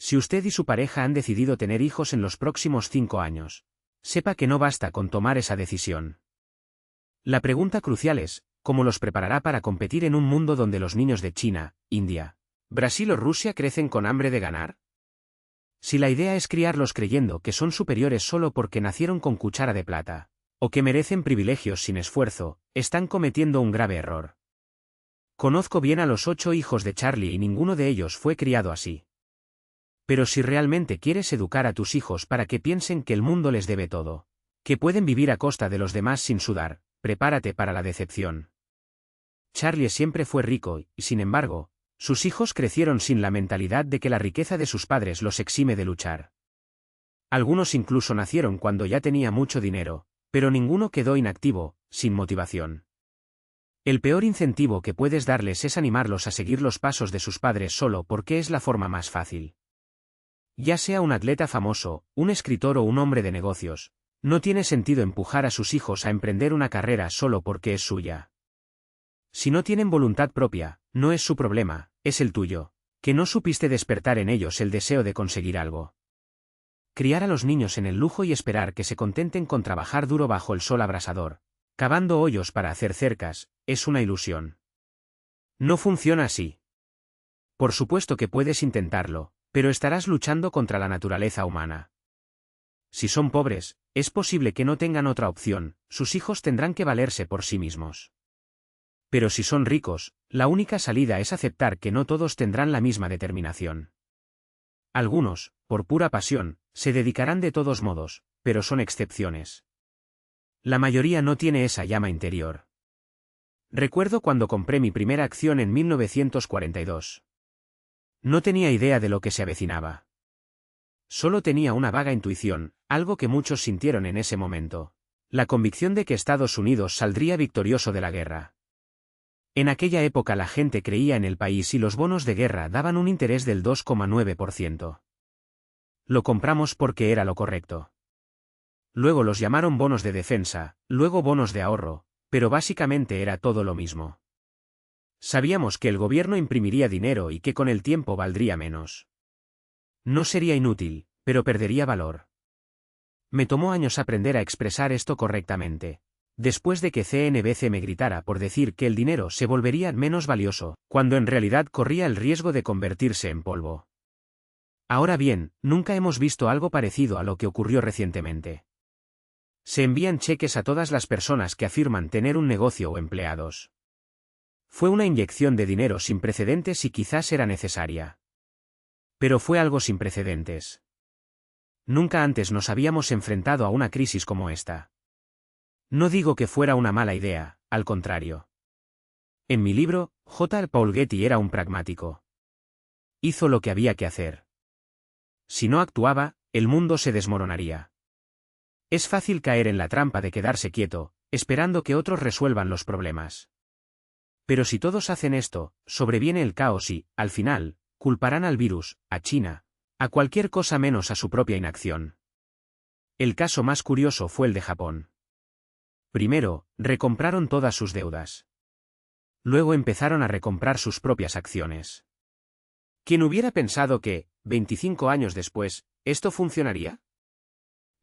Si usted y su pareja han decidido tener hijos en los próximos 5 años, sepa que no basta con tomar esa decisión. La pregunta crucial es, ¿cómo los preparará para competir en un mundo donde los niños de China, India, Brasil o Rusia crecen con hambre de ganar? Si la idea es criarlos creyendo que son superiores solo porque nacieron con cuchara de plata, o que merecen privilegios sin esfuerzo, están cometiendo un grave error. Conozco bien a los 8 hijos de Charlie y ninguno de ellos fue criado así. Pero si realmente quieres educar a tus hijos para que piensen que el mundo les debe todo, que pueden vivir a costa de los demás sin sudar, prepárate para la decepción. Charlie siempre fue rico y, sin embargo, sus hijos crecieron sin la mentalidad de que la riqueza de sus padres los exime de luchar. Algunos incluso nacieron cuando ya tenía mucho dinero, pero ninguno quedó inactivo, sin motivación. El peor incentivo que puedes darles es animarlos a seguir los pasos de sus padres solo porque es la forma más fácil. Ya sea un atleta famoso, un escritor o un hombre de negocios, no tiene sentido empujar a sus hijos a emprender una carrera solo porque es suya. Si no tienen voluntad propia, no es su problema, es el tuyo, que no supiste despertar en ellos el deseo de conseguir algo. Criar a los niños en el lujo y esperar que se contenten con trabajar duro bajo el sol abrasador, cavando hoyos para hacer cercas, es una ilusión. No funciona así. Por supuesto que puedes intentarlo, pero estarás luchando contra la naturaleza humana. Si son pobres, es posible que no tengan otra opción, sus hijos tendrán que valerse por sí mismos. Pero si son ricos, la única salida es aceptar que no todos tendrán la misma determinación. Algunos, por pura pasión, se dedicarán de todos modos, pero son excepciones. La mayoría no tiene esa llama interior. Recuerdo cuando compré mi primera acción en 1942. No tenía idea de lo que se avecinaba. Solo tenía una vaga intuición, algo que muchos sintieron en ese momento: la convicción de que Estados Unidos saldría victorioso de la guerra. En aquella época la gente creía en el país y los bonos de guerra daban un interés del 2,9%. Lo compramos porque era lo correcto. Luego los llamaron bonos de defensa, luego bonos de ahorro, pero básicamente era todo lo mismo. Sabíamos que el gobierno imprimiría dinero y que con el tiempo valdría menos. No sería inútil, pero perdería valor. Me tomó años aprender a expresar esto correctamente. Después de que CNBC me gritara por decir que el dinero se volvería menos valioso, cuando en realidad corría el riesgo de convertirse en polvo. Ahora bien, nunca hemos visto algo parecido a lo que ocurrió recientemente. Se envían cheques a todas las personas que afirman tener un negocio o empleados. Fue una inyección de dinero sin precedentes y quizás era necesaria. Pero fue algo sin precedentes. Nunca antes nos habíamos enfrentado a una crisis como esta. No digo que fuera una mala idea, al contrario. En mi libro, J. Paul Getty era un pragmático. Hizo lo que había que hacer. Si no actuaba, el mundo se desmoronaría. Es fácil caer en la trampa de quedarse quieto, esperando que otros resuelvan los problemas. Pero si todos hacen esto, sobreviene el caos y, al final, culparán al virus, a China, a cualquier cosa menos a su propia inacción. El caso más curioso fue el de Japón. Primero, recompraron todas sus deudas. Luego empezaron a recomprar sus propias acciones. ¿Quién hubiera pensado que, 25 años después, esto funcionaría?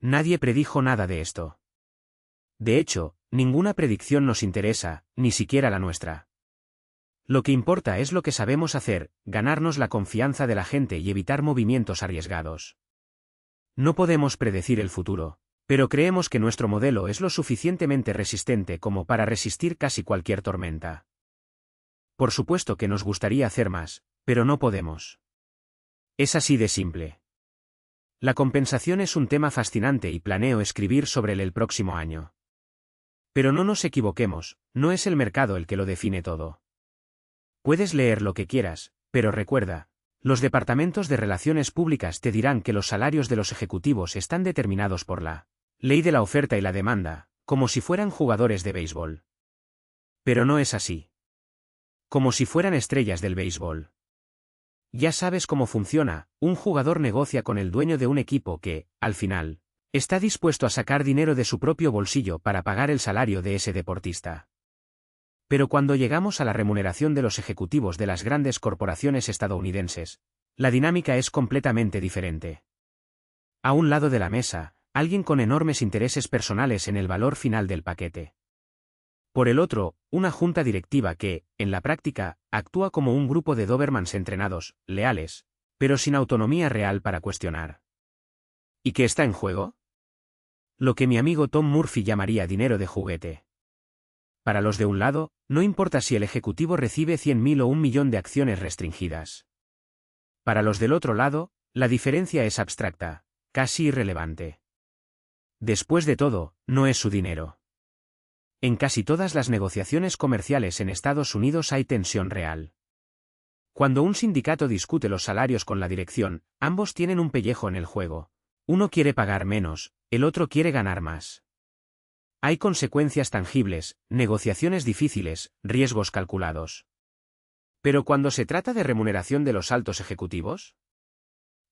Nadie predijo nada de esto. De hecho, ninguna predicción nos interesa, ni siquiera la nuestra. Lo que importa es lo que sabemos hacer, ganarnos la confianza de la gente y evitar movimientos arriesgados. No podemos predecir el futuro, pero creemos que nuestro modelo es lo suficientemente resistente como para resistir casi cualquier tormenta. Por supuesto que nos gustaría hacer más, pero no podemos. Es así de simple. La compensación es un tema fascinante y planeo escribir sobre él el próximo año. Pero no nos equivoquemos, no es el mercado el que lo define todo. Puedes leer lo que quieras, pero recuerda, los departamentos de relaciones públicas te dirán que los salarios de los ejecutivos están determinados por la ley de la oferta y la demanda, como si fueran jugadores de béisbol. Pero no es así. Como si fueran estrellas del béisbol. Ya sabes cómo funciona, un jugador negocia con el dueño de un equipo que, al final, está dispuesto a sacar dinero de su propio bolsillo para pagar el salario de ese deportista. Pero cuando llegamos a la remuneración de los ejecutivos de las grandes corporaciones estadounidenses, La dinámica es completamente diferente. A un lado de la mesa, alguien con enormes intereses personales en el valor final del paquete. Por el otro, una junta directiva que, en la práctica, actúa como un grupo de Dobermans entrenados, leales, pero sin autonomía real para cuestionar. ¿Y qué está en juego? Lo que mi amigo Tom Murphy llamaría dinero de juguete. Para los de un lado, no importa si el ejecutivo recibe 100.000 o 1.000.000 de acciones restringidas. Para los del otro lado, la diferencia es abstracta, casi irrelevante. Después de todo, no es su dinero. En casi todas las negociaciones comerciales en Estados Unidos hay tensión real. Cuando un sindicato discute los salarios con la dirección, ambos tienen un pellejo en el juego. Uno quiere pagar menos, el otro quiere ganar más. Hay consecuencias tangibles, negociaciones difíciles, riesgos calculados. Pero cuando se trata de remuneración de los altos ejecutivos,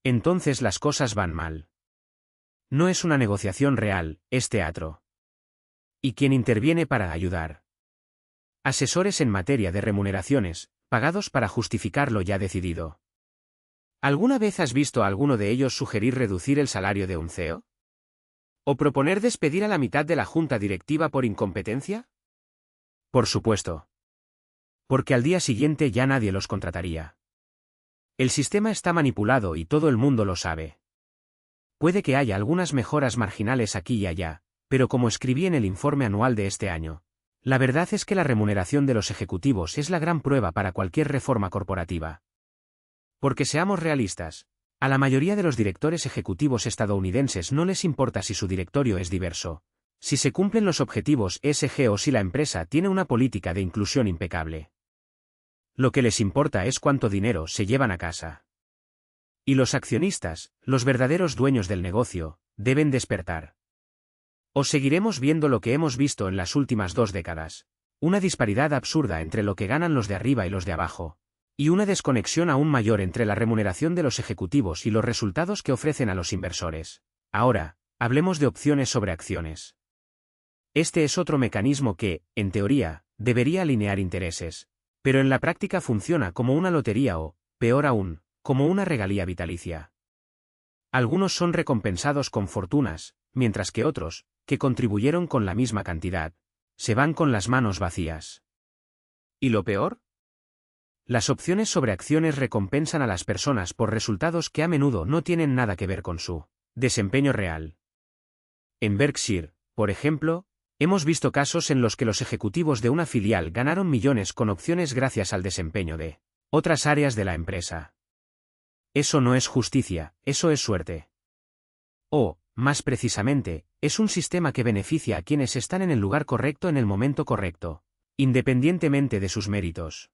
entonces las cosas van mal. No es una negociación real, es teatro. ¿Y quién interviene para ayudar? Asesores en materia de remuneraciones, pagados para justificar lo ya decidido. ¿Alguna vez has visto a alguno de ellos sugerir reducir el salario de un CEO? ¿O proponer despedir a la mitad de la junta directiva por incompetencia? Por supuesto. Porque al día siguiente ya nadie los contrataría. El sistema está manipulado y todo el mundo lo sabe. Puede que haya algunas mejoras marginales aquí y allá, pero como escribí en el informe anual de este año, la verdad es que la remuneración de los ejecutivos es la gran prueba para cualquier reforma corporativa. Porque seamos realistas, a la mayoría de los directores ejecutivos estadounidenses no les importa si su directorio es diverso, si se cumplen los objetivos ESG o si la empresa tiene una política de inclusión impecable. Lo que les importa es cuánto dinero se llevan a casa. Y los accionistas, los verdaderos dueños del negocio, deben despertar. O seguiremos viendo lo que hemos visto en las últimas 2 décadas, una disparidad absurda entre lo que ganan los de arriba y los de abajo, y una desconexión aún mayor entre la remuneración de los ejecutivos y los resultados que ofrecen a los inversores. Ahora, hablemos de opciones sobre acciones. Este es otro mecanismo que, en teoría, debería alinear intereses, pero en la práctica funciona como una lotería o, peor aún, como una regalía vitalicia. Algunos son recompensados con fortunas, mientras que otros, que contribuyeron con la misma cantidad, se van con las manos vacías. ¿Y lo peor? Las opciones sobre acciones recompensan a las personas por resultados que a menudo no tienen nada que ver con su desempeño real. En Berkshire, por ejemplo, hemos visto casos en los que los ejecutivos de una filial ganaron millones con opciones gracias al desempeño de otras áreas de la empresa. Eso no es justicia, eso es suerte. O, más precisamente, es un sistema que beneficia a quienes están en el lugar correcto en el momento correcto, independientemente de sus méritos.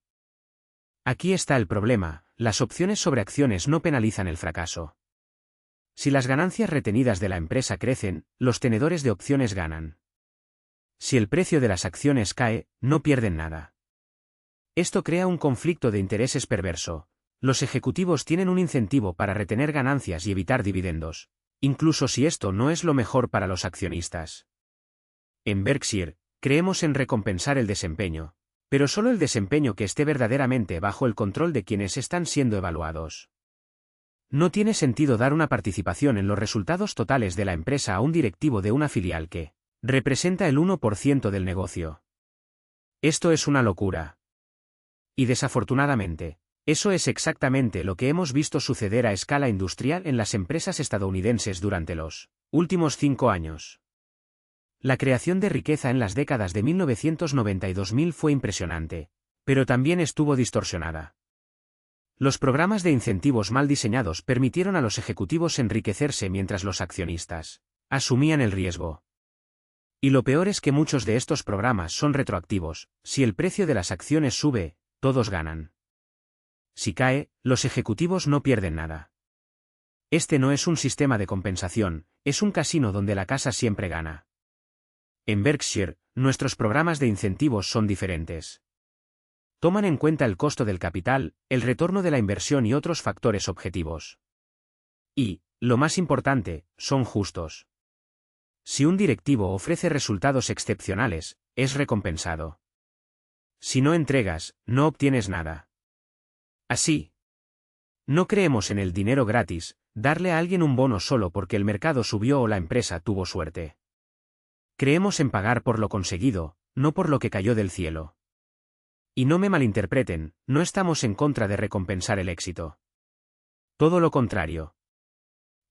Aquí está el problema, las opciones sobre acciones no penalizan el fracaso. Si las ganancias retenidas de la empresa crecen, los tenedores de opciones ganan. Si el precio de las acciones cae, no pierden nada. Esto crea un conflicto de intereses perverso. Los ejecutivos tienen un incentivo para retener ganancias y evitar dividendos, incluso si esto no es lo mejor para los accionistas. En Berkshire, creemos en recompensar el desempeño, pero solo el desempeño que esté verdaderamente bajo el control de quienes están siendo evaluados. No tiene sentido dar una participación en los resultados totales de la empresa a un directivo de una filial que representa el 1% del negocio. Esto es una locura. Y desafortunadamente, eso es exactamente lo que hemos visto suceder a escala industrial en las empresas estadounidenses durante los últimos 5 años. La creación de riqueza en las décadas de 1990 y 2000 fue impresionante, pero también estuvo distorsionada. Los programas de incentivos mal diseñados permitieron a los ejecutivos enriquecerse mientras los accionistas asumían el riesgo. Y lo peor es que muchos de estos programas son retroactivos. Si el precio de las acciones sube, todos ganan. Si cae, los ejecutivos no pierden nada. Este no es un sistema de compensación, es un casino donde la casa siempre gana. En Berkshire, nuestros programas de incentivos son diferentes. Toman en cuenta el costo del capital, el retorno de la inversión y otros factores objetivos. Y, lo más importante, son justos. Si un directivo ofrece resultados excepcionales, es recompensado. Si no entregas, no obtienes nada. Así No creemos en el dinero gratis, darle a alguien un bono solo porque el mercado subió o la empresa tuvo suerte. Creemos en pagar por lo conseguido, no por lo que cayó del cielo. Y no me malinterpreten, no estamos en contra de recompensar el éxito. Todo lo contrario.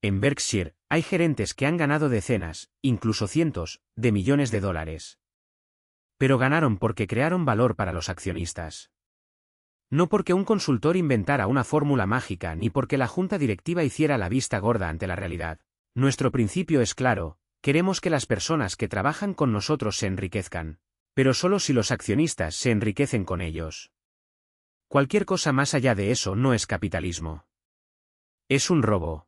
En Berkshire, hay gerentes que han ganado decenas, incluso cientos, de millones de dólares. Pero ganaron porque crearon valor para los accionistas. No porque un consultor inventara una fórmula mágica ni porque la junta directiva hiciera la vista gorda ante la realidad. Nuestro principio es claro, queremos que las personas que trabajan con nosotros se enriquezcan, pero solo si los accionistas se enriquecen con ellos. Cualquier cosa más allá de eso no es capitalismo. Es un robo.